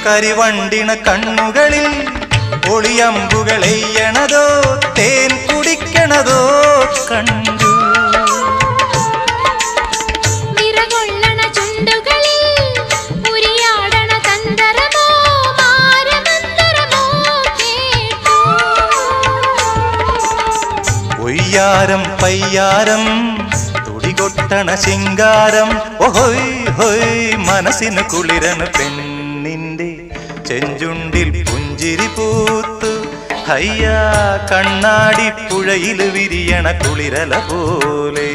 കരിവണ്ടിണ കണ്ണുകളിൽ ഒളിയമ്പുകളെയ്യണതോ തേൻ കുടിക്കണതോ കണ്ടു. ഒയ്യാരം പയ്യാരം തുടികൊട്ടണ ശിങ്കാരം ഓഹോയ് ഹോയ് മനസ്സിന് കുളിരണ് പെണ്ണിന്റെ ചെഞ്ചുണ്ടിൽ പുഞ്ചിരി പൂത്തു. ഹയ്യാ കണ്ണാടി പുഴയിൽ വിരിയണ കുളിരല പോലെ.